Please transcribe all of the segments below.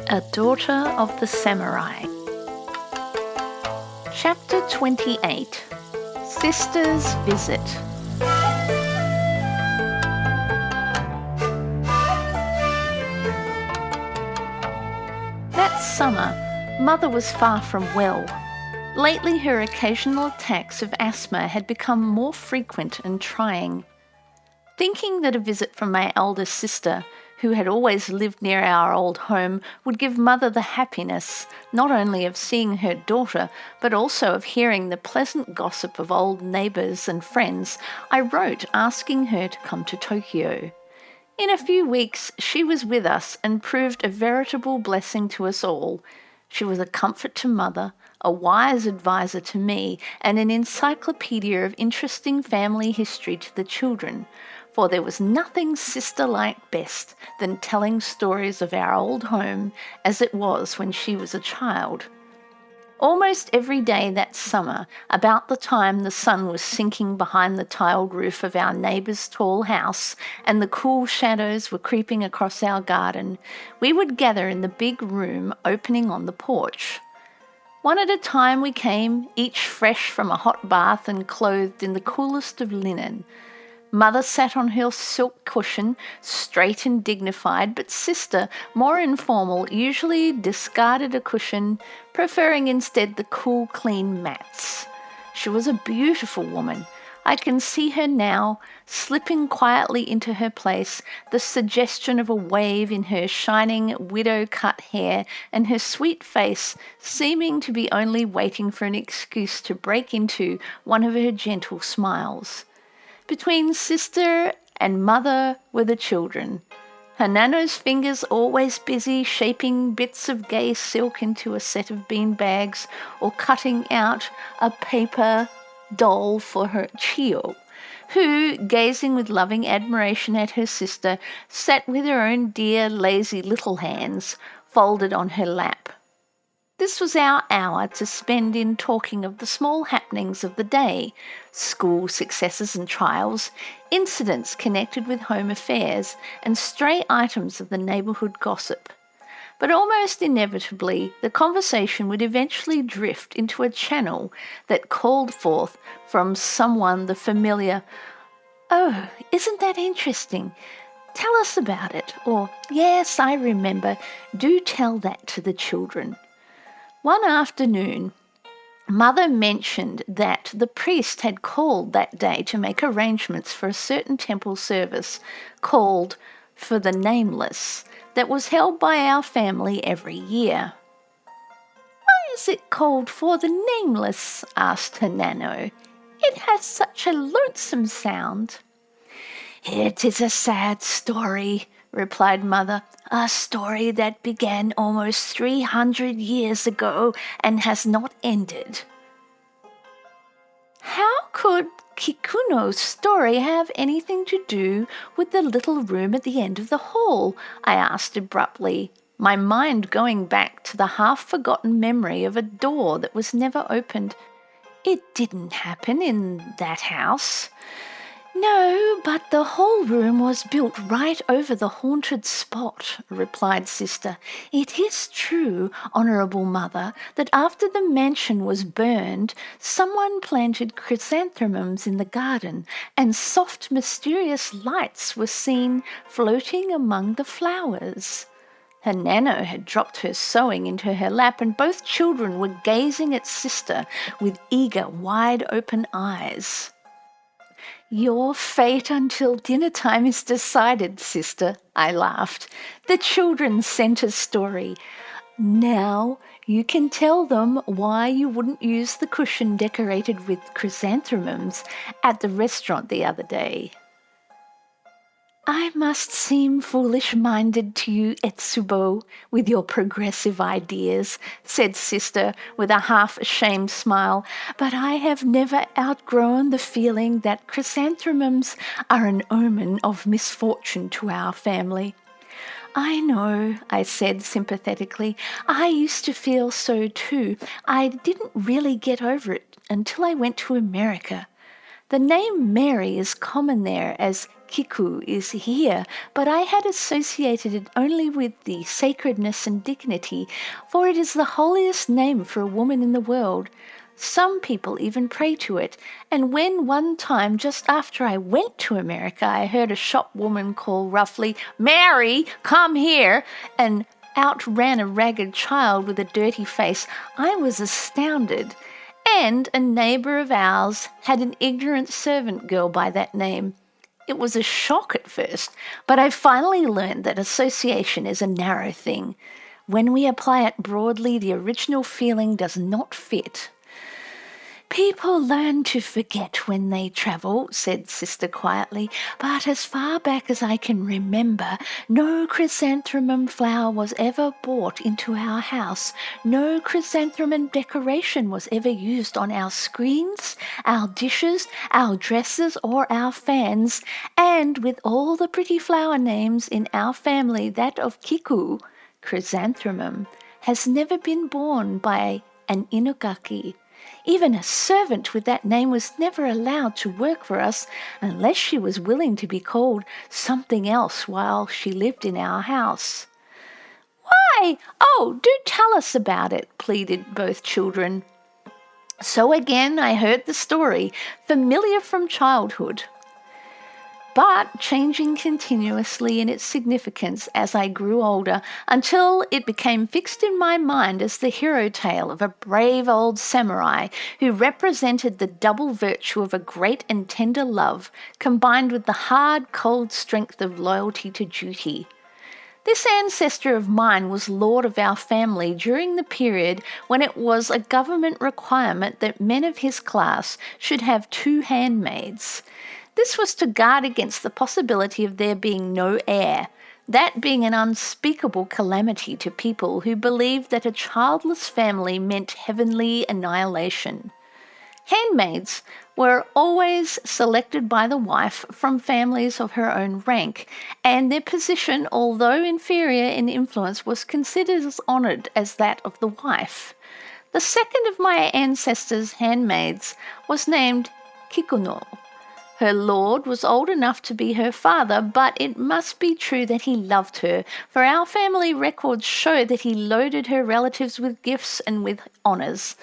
A Daughter of the Samurai. Chapter 28. Sister's Visit. That summer, Mother was far from well. Lately, her occasional attacks of asthma had become more frequent and trying. Thinking that a visit from my eldest sister, who had always lived near our old home, would give Mother the happiness not only of seeing her daughter, but also of hearing the pleasant gossip of old neighbours and friends, I wrote asking her to come to Tokyo. In a few weeks she was with us and proved a veritable blessing to us all. She was a comfort to Mother, a wise adviser to me, and an encyclopedia of interesting family history to the children, for there was nothing sister liked best than telling stories of our old home as it was when she was a child. Almost every day that summer, about the time the sun was sinking behind the tiled roof of our neighbour's tall house and the cool shadows were creeping across our garden, we would gather in the big room opening on the porch. One at a time we came, each fresh from a hot bath and clothed in the coolest of linen. Mother sat on her silk cushion, straight and dignified, but sister, more informal, usually discarded a cushion, preferring instead the cool, clean mats. She was a beautiful woman. I can see her now, slipping quietly into her place, the suggestion of a wave in her shining widow-cut hair and her sweet face seeming to be only waiting for an excuse to break into one of her gentle smiles. Between sister and Mother were the children. Her nano's fingers always busy shaping bits of gay silk into a set of bean bags or cutting out a paper doll for her Chio, who, gazing with loving admiration at her sister, sat with her own dear lazy little hands folded on her lap. This was our hour to spend in talking of the small happenings of the day, school successes and trials, incidents connected with home affairs, and stray items of the neighbourhood gossip. But almost inevitably, the conversation would eventually drift into a channel that called forth from someone the familiar, "Oh, isn't that interesting? Tell us about it," or "Yes, I remember. Do tell that to the children." One afternoon, Mother mentioned that the priest had called that day to make arrangements for a certain temple service called For the Nameless that was held by our family every year. "Why is it called For the Nameless?" asked her nano. "It has such a lonesome sound." "It is a sad story," replied Mother, "a story that began almost 300 years ago and has not ended." "How could Kikuno's story have anything to do with the little room at the end of the hall?" I asked abruptly, my mind going back to the half-forgotten memory of a door that was never opened. "It didn't happen in that house." "No, but the whole room was built right over the haunted spot," replied Sister. "It is true, Honourable Mother, that after the mansion was burned, someone planted chrysanthemums in the garden, and soft, mysterious lights were seen floating among the flowers." Her nano had dropped her sewing into her lap, and both children were gazing at Sister with eager, wide-open eyes. "Your fate until dinner time is decided, Sister," I laughed. "The children sent a story. Now you can tell them why you wouldn't use the cushion decorated with chrysanthemums at the restaurant the other day." "I must seem foolish-minded to you, Etsubo, with your progressive ideas," said Sister with a half-ashamed smile, "but I have never outgrown the feeling that chrysanthemums are an omen of misfortune to our family." "I know," I said sympathetically. "I used to feel so too. I didn't really get over it until I went to America. The name Mary is common there as Kiku is here, but I had associated it only with the sacredness and dignity, for it is the holiest name for a woman in the world. Some people even pray to it, and when one time just after I went to America I heard a shopwoman call roughly, "Mary, come here," and out ran a ragged child with a dirty face, I was astounded. And a neighbour of ours had an ignorant servant girl by that name. It was a shock at first, but I finally learned that association is a narrow thing. When we apply it broadly, the original feeling does not fit. "People learn to forget when they travel," said Sister quietly, "but as far back as I can remember, no chrysanthemum flower was ever brought into our house. No chrysanthemum decoration was ever used on our screens, our dishes, our dresses, or our fans. And with all the pretty flower names in our family, that of Kiku, chrysanthemum, has never been borne by an inugaki. Even a servant with that name was never allowed to work for us unless she was willing to be called something else while she lived in our house." "Why? Oh, do tell us about it," pleaded both children. So again I heard the story, familiar from childhood, but changing continuously in its significance as I grew older, until it became fixed in my mind as the hero tale of a brave old samurai who represented the double virtue of a great and tender love combined with the hard, cold strength of loyalty to duty. This ancestor of mine was lord of our family during the period when it was a government requirement that men of his class should have 2 handmaids. This was to guard against the possibility of there being no heir, that being an unspeakable calamity to people who believed that a childless family meant heavenly annihilation. Handmaids were always selected by the wife from families of her own rank, and their position, although inferior in influence, was considered as honoured as that of the wife. The second of my ancestors' handmaids was named Kikuno. Her lord was old enough to be her father, but it must be true that he loved her, for our family records show that he loaded her relatives with gifts and with honours.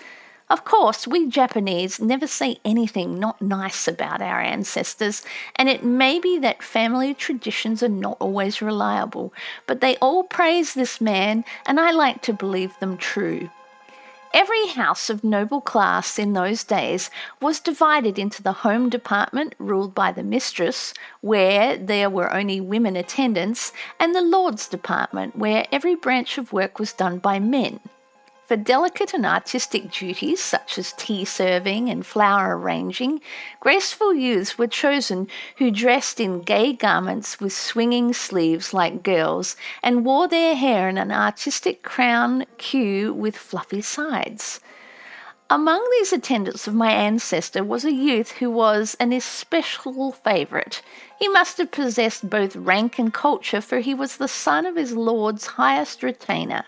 Of course, we Japanese never say anything not nice about our ancestors, and it may be that family traditions are not always reliable, but they all praise this man, and I like to believe them true. Every house of noble class in those days was divided into the home department ruled by the mistress, where there were only women attendants, and the lord's department, where every branch of work was done by men. For delicate and artistic duties such as tea serving and flower arranging, graceful youths were chosen who dressed in gay garments with swinging sleeves like girls and wore their hair in an artistic crown queue with fluffy sides. Among these attendants of my ancestor was a youth who was an especial favourite. He must have possessed both rank and culture, for he was the son of his lord's highest retainer.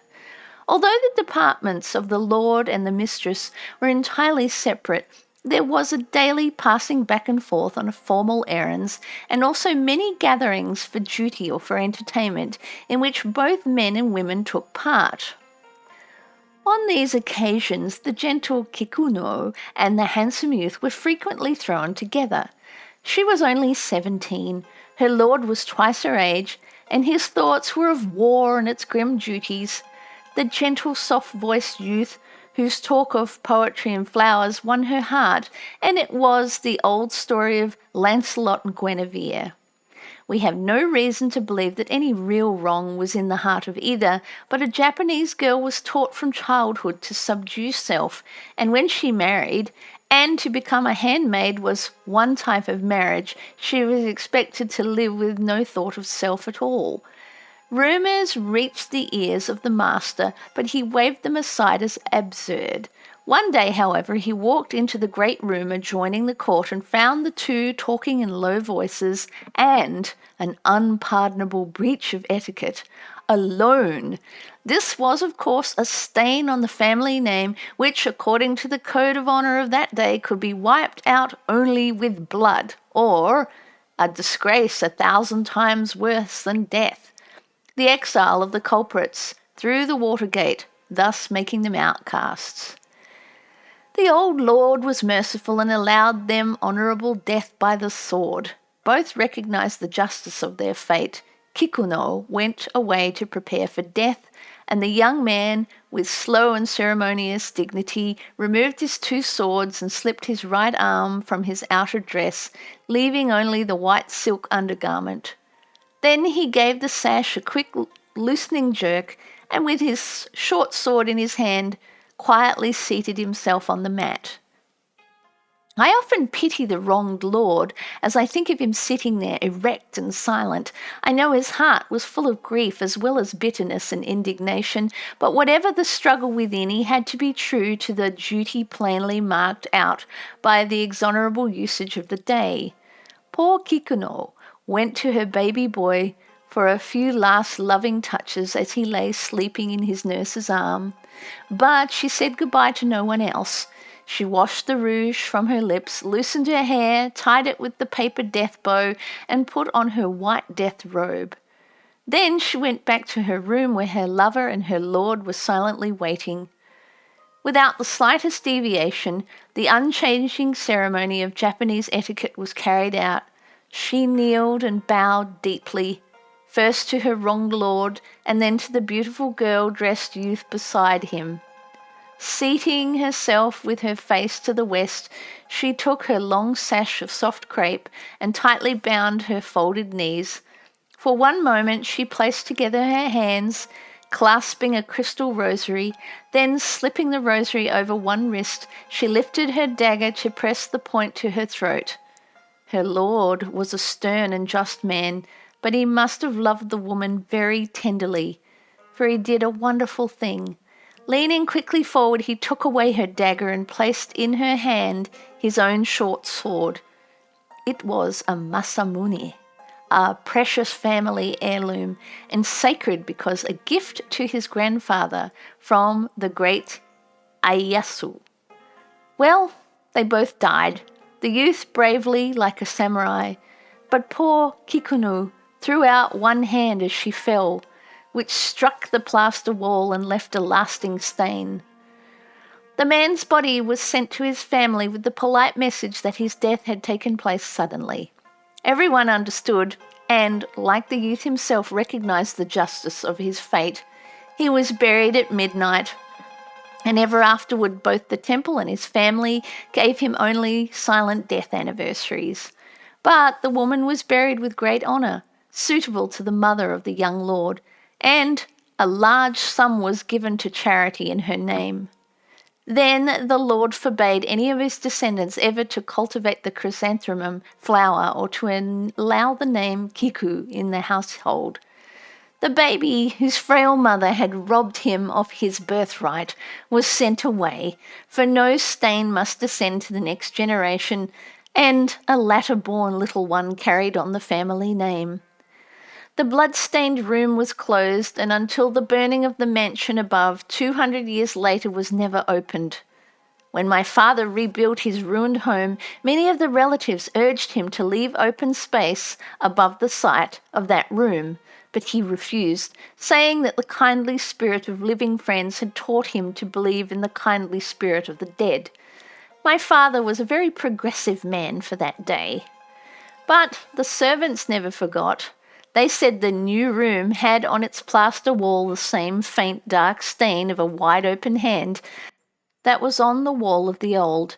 Although the departments of the lord and the mistress were entirely separate, there was a daily passing back and forth on formal errands, and also many gatherings for duty or for entertainment, in which both men and women took part. On these occasions, the gentle Kikuno and the handsome youth were frequently thrown together. She was only 17, her lord was twice her age, and his thoughts were of war and its grim duties. The gentle, soft-voiced youth whose talk of poetry and flowers won her heart, and it was the old story of Lancelot and Guinevere. We have no reason to believe that any real wrong was in the heart of either, but a Japanese girl was taught from childhood to subdue self, and when she married, and to become a handmaid was one type of marriage, she was expected to live with no thought of self at all. Rumours reached the ears of the master, but he waved them aside as absurd. One day, however, he walked into the great room adjoining the court and found the two talking in low voices and, an unpardonable breach of etiquette, alone. This was, of course, a stain on the family name, which, according to the code of honor of that day, could be wiped out only with blood, or a disgrace 1,000 times worse than death. The exile of the culprits through the Watergate, thus making them outcasts. The old lord was merciful and allowed them honourable death by the sword. Both recognised the justice of their fate. Kikuno went away to prepare for death, and the young man, with slow and ceremonious dignity, removed his 2 swords and slipped his right arm from his outer dress, leaving only the white silk undergarment. Then he gave the sash a quick loosening jerk, and with his short sword in his hand, quietly seated himself on the mat. I often pity the wronged lord as I think of him sitting there erect and silent. I know his heart was full of grief as well as bitterness and indignation, but whatever the struggle within, he had to be true to the duty plainly marked out by the exhonourable usage of the day. Poor Kikuno went to her baby boy for a few last loving touches as he lay sleeping in his nurse's arm. But she said goodbye to no one else. She washed the rouge from her lips, loosened her hair, tied it with the paper death bow, and put on her white death robe. Then she went back to her room where her lover and her lord were silently waiting. Without the slightest deviation, the unchanging ceremony of Japanese etiquette was carried out. She kneeled and bowed deeply, first to her wronged lord, and then to the beautiful girl-dressed youth beside him. Seating herself with her face to the west, she took her long sash of soft crepe and tightly bound her folded knees. For one moment she placed together her hands, clasping a crystal rosary, then slipping the rosary over one wrist, she lifted her dagger to press the point to her throat. Her lord was a stern and just man, but he must have loved the woman very tenderly, for he did a wonderful thing. Leaning quickly forward, he took away her dagger and placed in her hand his own short sword. It was a Masamune, a precious family heirloom, and sacred because a gift to his grandfather from the great Ieyasu. Well, they both died, the youth bravely like a samurai, but poor Kikuno threw out one hand as she fell, which struck the plaster wall and left a lasting stain. The man's body was sent to his family with the polite message that his death had taken place suddenly. Everyone understood and, like the youth himself, recognized the justice of his fate. He was buried at midnight, and ever afterward both the temple and his family gave him only silent death anniversaries. But the woman was buried with great honour, suitable to the mother of the young lord, and a large sum was given to charity in her name. Then the Lord forbade any of his descendants ever to cultivate the chrysanthemum flower or to allow the name Kiku in the household. The baby, whose frail mother had robbed him of his birthright, was sent away, for no stain must descend to the next generation, and a latter-born little one carried on the family name. The blood-stained room was closed, and until the burning of the mansion above 200 years later was never opened. When my father rebuilt his ruined home, many of the relatives urged him to leave open space above the site of that room, but he refused, saying that the kindly spirit of living friends had taught him to believe in the kindly spirit of the dead. My father was a very progressive man for that day. But the servants never forgot. They said the new room had on its plaster wall the same faint dark stain of a wide-open hand that was on the wall of the old.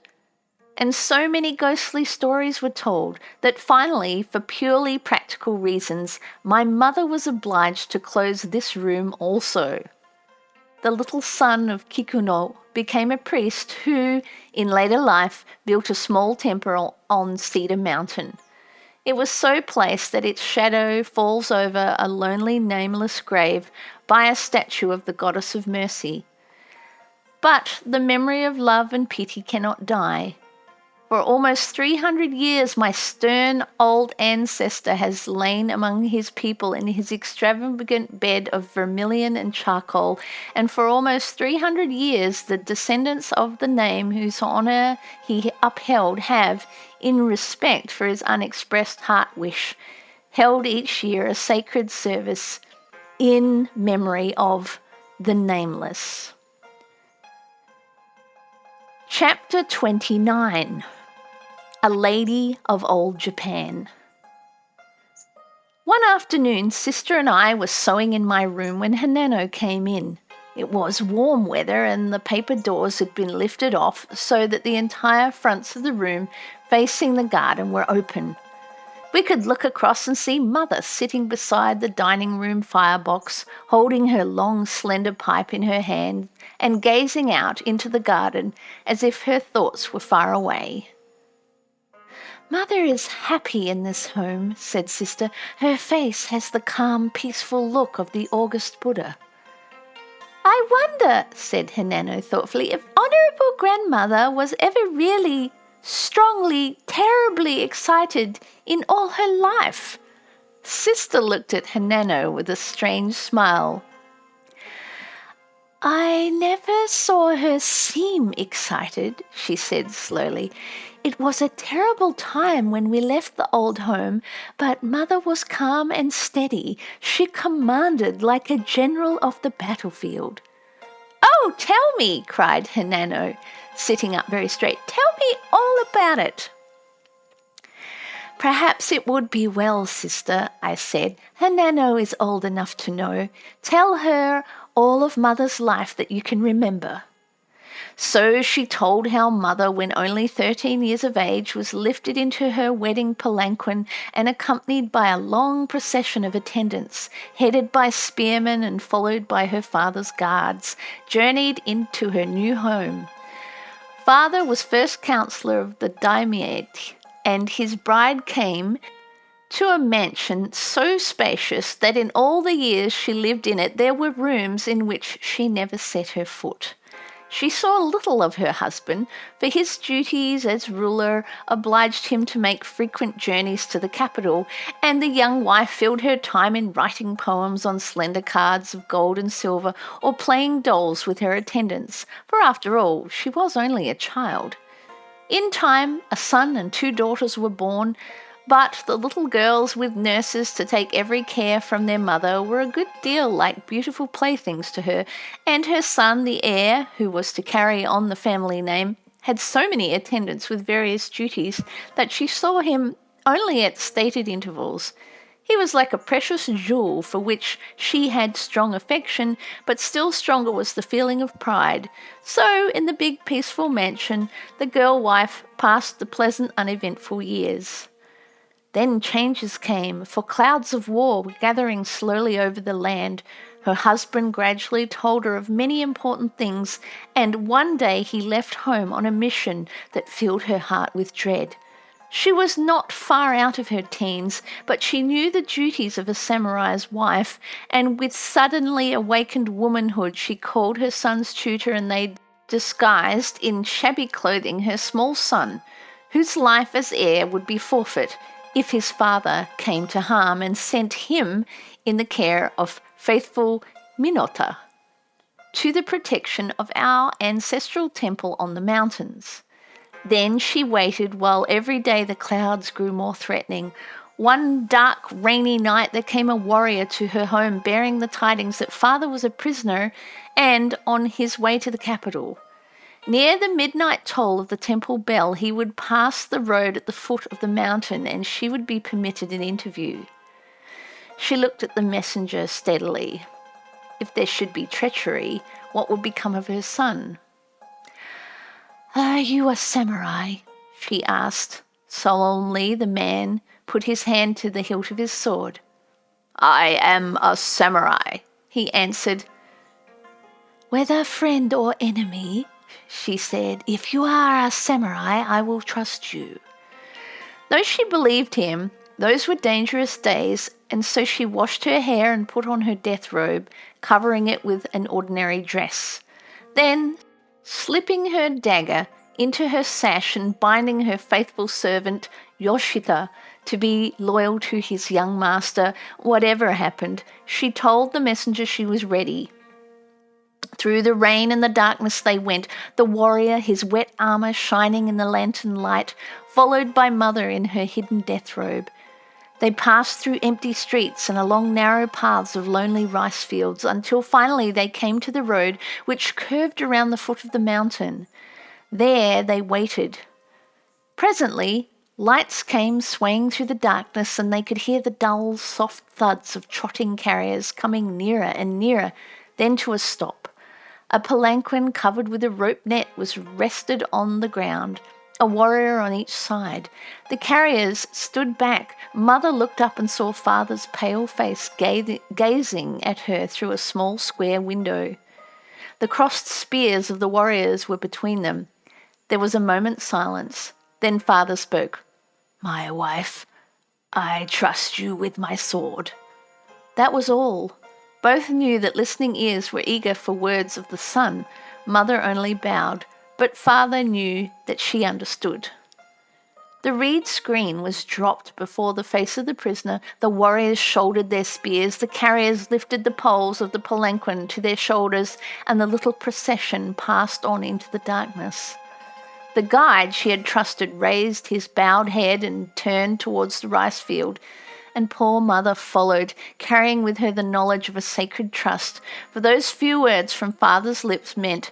And so many ghostly stories were told that finally, for purely practical reasons, my mother was obliged to close this room also. The little son of Kikuno became a priest who, in later life, built a small temple on Cedar Mountain. It was so placed that its shadow falls over a lonely, nameless grave by a statue of the goddess of mercy. But the memory of love and pity cannot die. For almost 300 years, my stern old ancestor has lain among his people in his extravagant bed of vermilion and charcoal, and for almost 300 years, the descendants of the name whose honour he upheld have, in respect for his unexpressed heart wish, held each year a sacred service in memory of the Nameless. Chapter 29. A Lady of Old Japan. One afternoon, Sister and I were sewing in my room when Hanano came in. It was warm weather and the paper doors had been lifted off so that the entire fronts of the room facing the garden were open. We could look across and see Mother sitting beside the dining room firebox, holding her long, slender pipe in her hand and gazing out into the garden as if her thoughts were far away. "Mother is happy in this home," said Sister. "Her face has the calm, peaceful look of the august Buddha." "I wonder," said Hanano thoughtfully, "if Honourable Grandmother was ever really, strongly, terribly excited in all her life." Sister looked at Hanano with a strange smile. "I never saw her seem excited," she said slowly. "It was a terrible time when we left the old home, but Mother was calm and steady. She commanded like a general of the battlefield." "Oh, tell me," cried Hanano, sitting up very straight. "Tell me all about it." "Perhaps it would be well, Sister," I said. "Hanano is old enough to know. Tell her all of Mother's life that you can remember." So she told how Mother, when only 13 years of age, was lifted into her wedding palanquin and accompanied by a long procession of attendants, headed by spearmen and followed by her father's guards, journeyed into her new home. Father was first counsellor of the Daimate, and his bride came to a mansion so spacious that in all the years she lived in it there were rooms in which she never set her foot. She saw little of her husband, for his duties as ruler obliged him to make frequent journeys to the capital, and the young wife filled her time in writing poems on slender cards of gold and silver or playing dolls with her attendants, for after all, she was only a child. In time, a son and 2 daughters were born, but the little girls, with nurses to take every care from their mother, were a good deal like beautiful playthings to her, and her son, the heir, who was to carry on the family name, had so many attendants with various duties that she saw him only at stated intervals. He was like a precious jewel for which she had strong affection, but still stronger was the feeling of pride. So, in the big peaceful mansion, the girl-wife passed the pleasant uneventful years. Then changes came, for clouds of war were gathering slowly over the land. Her husband gradually told her of many important things, and one day he left home on a mission that filled her heart with dread. She was not far out of her teens, but she knew the duties of a samurai's wife, and with suddenly awakened womanhood she called her son's tutor, and they disguised in shabby clothing her small son, whose life as heir would be forfeit if his father came to harm, and sent him in the care of faithful Minota to the protection of our ancestral temple on the mountains. Then she waited while every day the clouds grew more threatening. One dark, rainy night there came a warrior to her home bearing the tidings that father was a prisoner and on his way to the capital. Near the midnight toll of the temple bell, he would pass the road at the foot of the mountain, and she would be permitted an interview. She looked at the messenger steadily. If there should be treachery, what would become of her son? "Are you a samurai?" she asked. Solemnly the man put his hand to the hilt of his sword. "I am a samurai," he answered. "Whether friend or enemy," she said, "if you are a samurai, I will trust you." Though she believed him, those were dangerous days, and so she washed her hair and put on her death robe, covering it with an ordinary dress. Then, slipping her dagger into her sash and binding her faithful servant Yoshita to be loyal to his young master, whatever happened, she told the messenger she was ready. Through the rain and the darkness they went, the warrior, his wet armour shining in the lantern light, followed by Mother in her hidden death robe. They passed through empty streets and along narrow paths of lonely rice fields until finally they came to the road which curved around the foot of the mountain. There they waited. Presently, lights came swaying through the darkness and they could hear the dull, soft thuds of trotting carriers coming nearer and nearer, then to a stop. A palanquin covered with a rope net was rested on the ground, a warrior on each side. The carriers stood back. Mother looked up and saw Father's pale face gazing at her through a small square window. The crossed spears of the warriors were between them. There was a moment's silence. Then Father spoke. "My wife, I trust you with my sword." That was all. Both knew that listening ears were eager for words of the son. Mother only bowed, but Father knew that she understood. The reed screen was dropped before the face of the prisoner. The warriors shouldered their spears, the carriers lifted the poles of the palanquin to their shoulders, and the little procession passed on into the darkness. The guide she had trusted raised his bowed head and turned towards the rice field, and poor Mother followed, carrying with her the knowledge of a sacred trust, for those few words from Father's lips meant,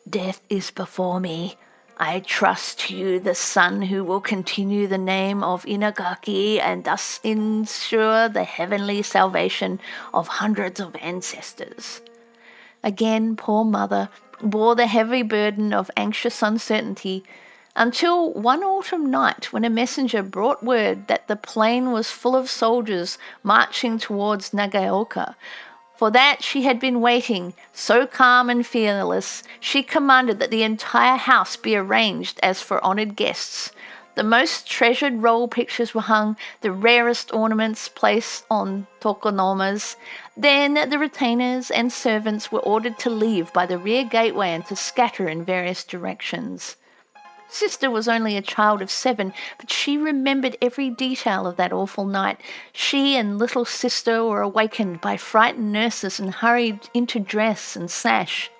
"Death is before me. I trust you, the son who will continue the name of Inagaki and thus ensure the heavenly salvation of hundreds of ancestors." Again, poor Mother bore the heavy burden of anxious uncertainty until one autumn night when a messenger brought word that the plain was full of soldiers marching towards Nagaoka. For that she had been waiting, so calm and fearless, she commanded that the entire house be arranged as for honoured guests. The most treasured roll pictures were hung, the rarest ornaments placed on tokonomas. Then the retainers and servants were ordered to leave by the rear gateway and to scatter in various directions. Sister was only a child of 7, but she remembered every detail of that awful night. She and little sister were awakened by frightened nurses and hurried into dress and sash.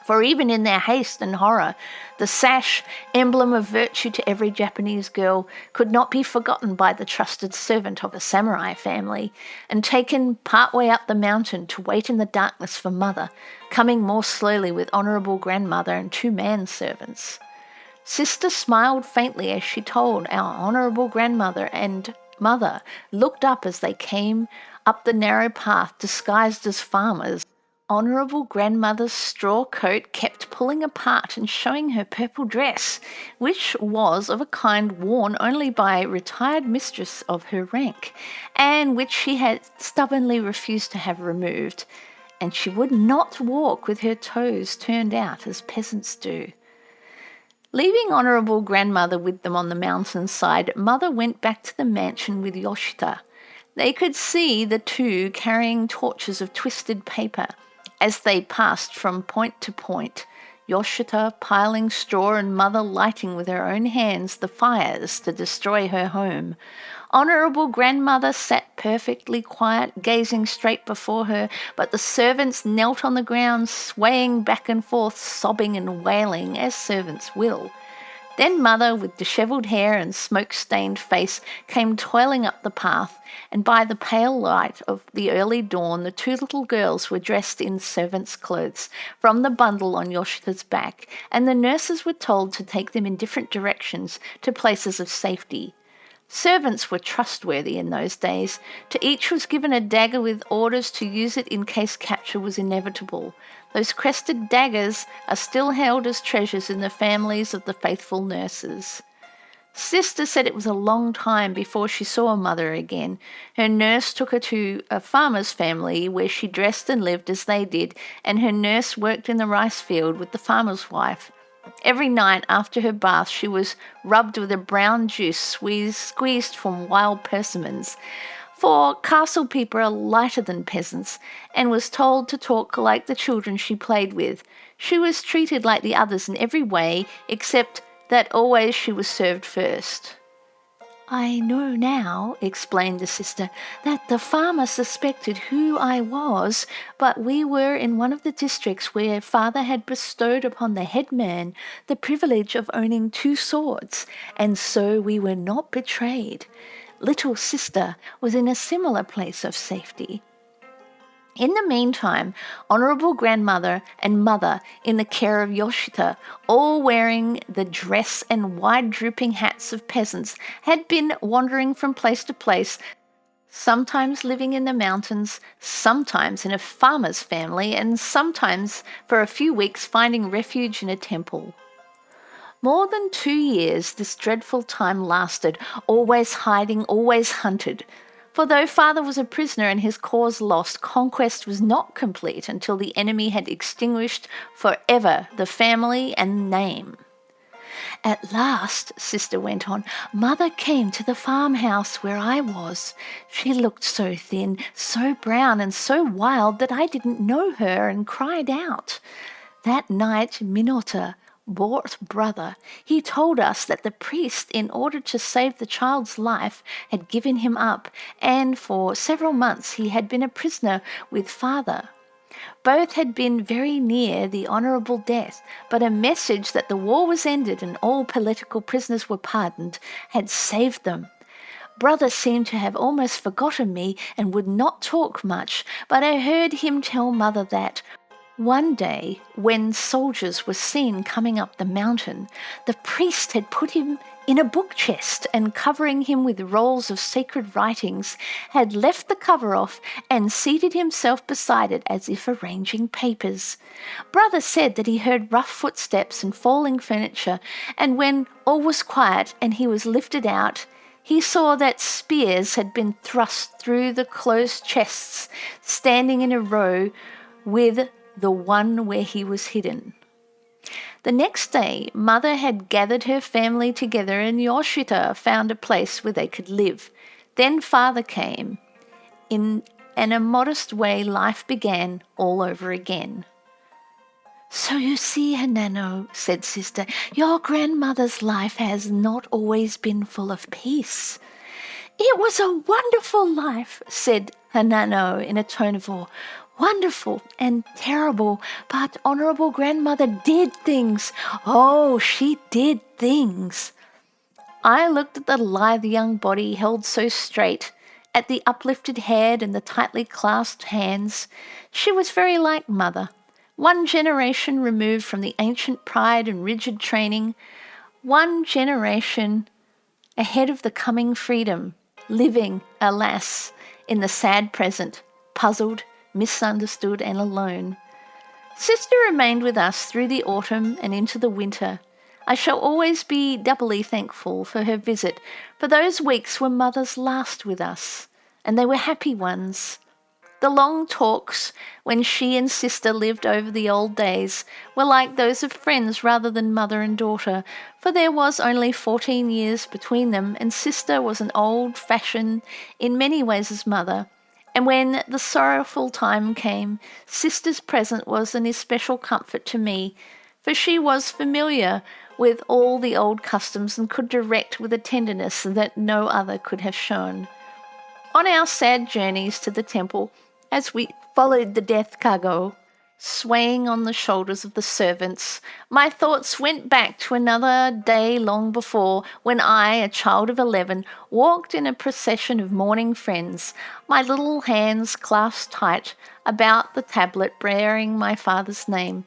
For even in their haste and horror, the sash, emblem of virtue to every Japanese girl, could not be forgotten by the trusted servant of a samurai family, and taken part way up the mountain to wait in the darkness for Mother, coming more slowly with Honourable Grandmother and 2 manservants. Sister smiled faintly as she told our Honourable Grandmother, and Mother looked up as they came up the narrow path disguised as farmers. Honourable Grandmother's straw coat kept pulling apart and showing her purple dress, which was of a kind worn only by a retired mistress of her rank, and which she had stubbornly refused to have removed, and she would not walk with her toes turned out as peasants do. Leaving Honourable Grandmother with them on the mountainside, Mother went back to the mansion with Yoshita. They could see the two carrying torches of twisted paper as they passed from point to point, Yoshita piling straw and Mother lighting with her own hands the fires to destroy her home. Honourable Grandmother sat perfectly quiet, gazing straight before her, but the servants knelt on the ground, swaying back and forth, sobbing and wailing, as servants will. Then Mother, with dishevelled hair and smoke-stained face, came toiling up the path, and by the pale light of the early dawn the 2 little girls were dressed in servants' clothes from the bundle on Yoshita's back, and the nurses were told to take them in different directions to places of safety. Servants were trustworthy in those days. To each was given a dagger with orders to use it in case capture was inevitable. Those crested daggers are still held as treasures in the families of the faithful nurses. Sister said it was a long time before she saw Mother again. Her nurse took her to a farmer's family where she dressed and lived as they did, and her nurse worked in the rice field with the farmer's wife. Every night after her bath she was rubbed with a brown juice squeezed from wild persimmons, for castle people are lighter than peasants, and was told to talk like the children she played with. She was treated like the others in every way except that always she was served first. "I know now," explained the sister, "that the farmer suspected who I was, but we were in one of the districts where father had bestowed upon the headman the privilege of owning 2 swords, and so we were not betrayed. Little sister was in a similar place of safety." In the meantime, Honourable Grandmother and Mother, in the care of Yoshita, all wearing the dress and wide drooping hats of peasants, had been wandering from place to place, sometimes living in the mountains, sometimes in a farmer's family, and sometimes for a few weeks finding refuge in a temple. More than 2 years this dreadful time lasted, always hiding, always hunted. For though father was a prisoner and his cause lost, conquest was not complete until the enemy had extinguished forever the family and name. "At last," sister went on, "mother came to the farmhouse where I was. She looked so thin, so brown and so wild that I didn't know her and cried out. That night Minota brought brother. He told us that the priest, in order to save the child's life, had given him up, and for several months he had been a prisoner with father. Both had been very near the honourable death, but a message that the war was ended and all political prisoners were pardoned had saved them. Brother seemed to have almost forgotten me and would not talk much, but I heard him tell mother that one day, when soldiers were seen coming up the mountain, the priest had put him in a book chest and, covering him with rolls of sacred writings, had left the cover off and seated himself beside it as if arranging papers. Brother said that he heard rough footsteps and falling furniture, and when all was quiet and he was lifted out, he saw that spears had been thrust through the closed chests, standing in a row with the one where he was hidden. The next day, mother had gathered her family together and Yoshita found a place where they could live. Then father came. In a modest way, life began all over again. "So you see, Hanano," said sister, "your grandmother's life has not always been full of peace." "It was a wonderful life," said Hanano in a tone of awe. "Wonderful and terrible, but honourable grandmother did things. Oh, she did things." I looked at the lithe young body held so straight, at the uplifted head and the tightly clasped hands. She was very like mother, one generation removed from the ancient pride and rigid training, one generation ahead of the coming freedom, living, alas, in the sad present, puzzled, misunderstood and alone. Sister remained with us through the autumn and into the winter. I shall always be doubly thankful for her visit, for those weeks were mother's last with us, and they were happy ones. The long talks, when she and sister lived over the old days, were like those of friends rather than mother and daughter, for there was only 14 years between them, and sister was an old-fashioned in many ways as mother. And when the sorrowful time came, sister's presence was an especial comfort to me, for she was familiar with all the old customs and could direct with a tenderness that no other could have shown. On our sad journeys to the temple, as we followed the death cargo, swaying on the shoulders of the servants, my thoughts went back to another day long before, when I, a child of 11, walked in a procession of mourning friends, my little hands clasped tight about the tablet bearing my father's name.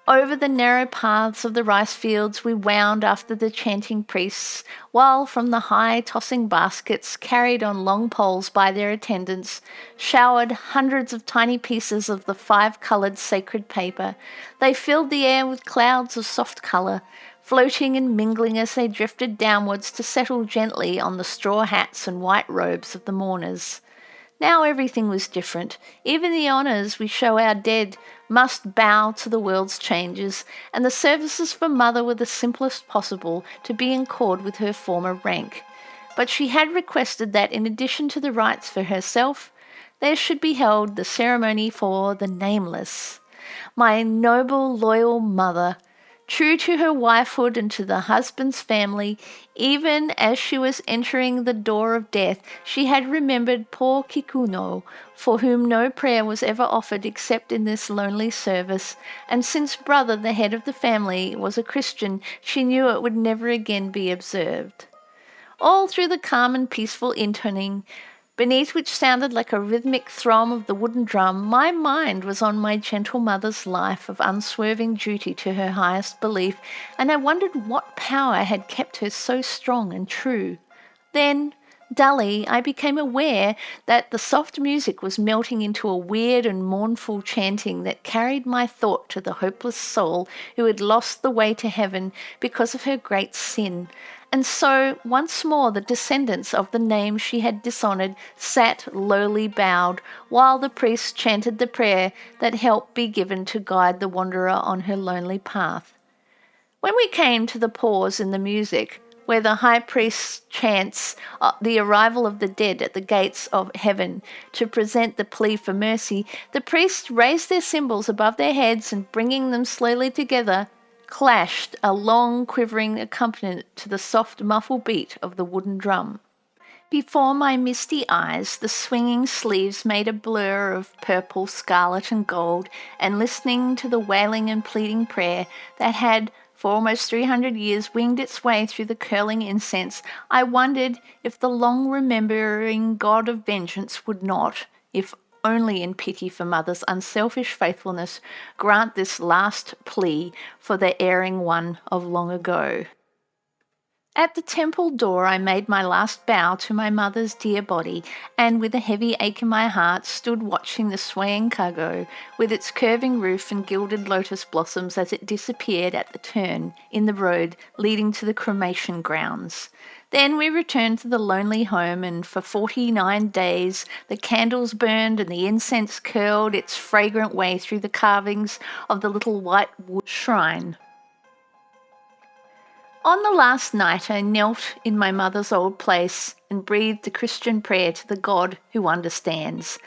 Over the narrow paths of the rice fields we wound after the chanting priests, while from the high tossing baskets, carried on long poles by their attendants, showered hundreds of tiny pieces of the 5-coloured sacred paper. They filled the air with clouds of soft colour, floating and mingling as they drifted downwards to settle gently on the straw hats and white robes of the mourners. Now everything was different. Even the honours we show our dead must bow to the world's changes, and the services for mother were the simplest possible, to be in accord with her former rank. But she had requested that, in addition to the rites for herself, there should be held the ceremony for the nameless. My noble, loyal mother True to her wifehood and to the husband's family, even as she was entering the door of death, she had remembered poor Kikuno, for whom no prayer was ever offered except in this lonely service, and since brother, the head of the family, was a Christian, she knew it would never again be observed. All through the calm and peaceful intoning, beneath which sounded like a rhythmic thrum of the wooden drum, my mind was on my gentle mother's life of unswerving duty to her highest belief, and I wondered what power had kept her so strong and true. Then, dully, I became aware that the soft music was melting into a weird and mournful chanting that carried my thought to the hopeless soul who had lost the way to heaven because of her great sin. And so, once more, the descendants of the name she had dishonoured sat lowly bowed, while the priest chanted the prayer that help be given to guide the wanderer on her lonely path. When we came to the pause in the music, where the high priest chants the arrival of the dead at the gates of heaven to present the plea for mercy, the priests raised their cymbals above their heads and, bringing them slowly together, clashed a long, quivering accompaniment to the soft, muffled beat of the wooden drum. Before my misty eyes, the swinging sleeves made a blur of purple, scarlet, and gold, and listening to the wailing and pleading prayer that had, for almost 300 years, winged its way through the curling incense, I wondered if the long-remembering God of vengeance would not, if only in pity for Mother's unselfish faithfulness, grant this last plea for the erring one of long ago. At the temple door I made my last bow to my mother's dear body, and with a heavy ache in my heart stood watching the swaying cargo with its curving roof and gilded lotus blossoms as it disappeared at the turn in the road leading to the cremation grounds. Then we returned to the lonely home, and for 49 days the candles burned and the incense curled its fragrant way through the carvings of the little white wood shrine. On the last night I knelt in my mother's old place and breathed the Christian prayer to the God who understands.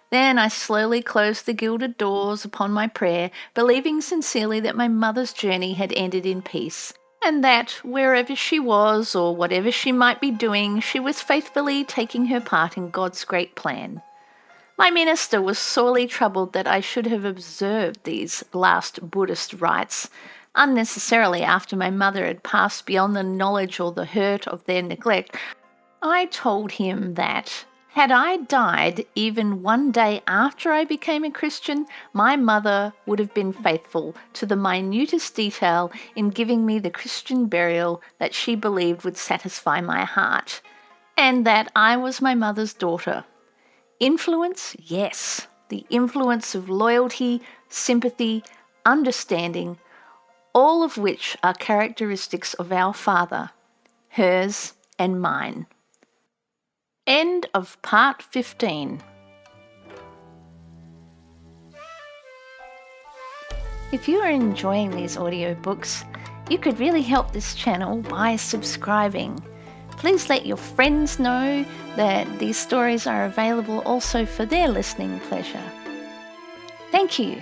Then I slowly closed the gilded doors upon my prayer, believing sincerely that my mother's journey had ended in peace, and that wherever she was or whatever she might be doing, she was faithfully taking her part in God's great plan. My minister was sorely troubled that I should have observed these last Buddhist rites unnecessarily after my mother had passed beyond the knowledge or the hurt of their neglect. I told him that, had I died even one day after I became a Christian, my mother would have been faithful to the minutest detail in giving me the Christian burial that she believed would satisfy my heart, and that I was my mother's daughter. Influence? Yes. The influence of loyalty, sympathy, understanding, all of which are characteristics of our Father, hers and mine. End of part 15. If you are enjoying these audiobooks, you could really help this channel by subscribing. Please let your friends know that these stories are available also for their listening pleasure. Thank you.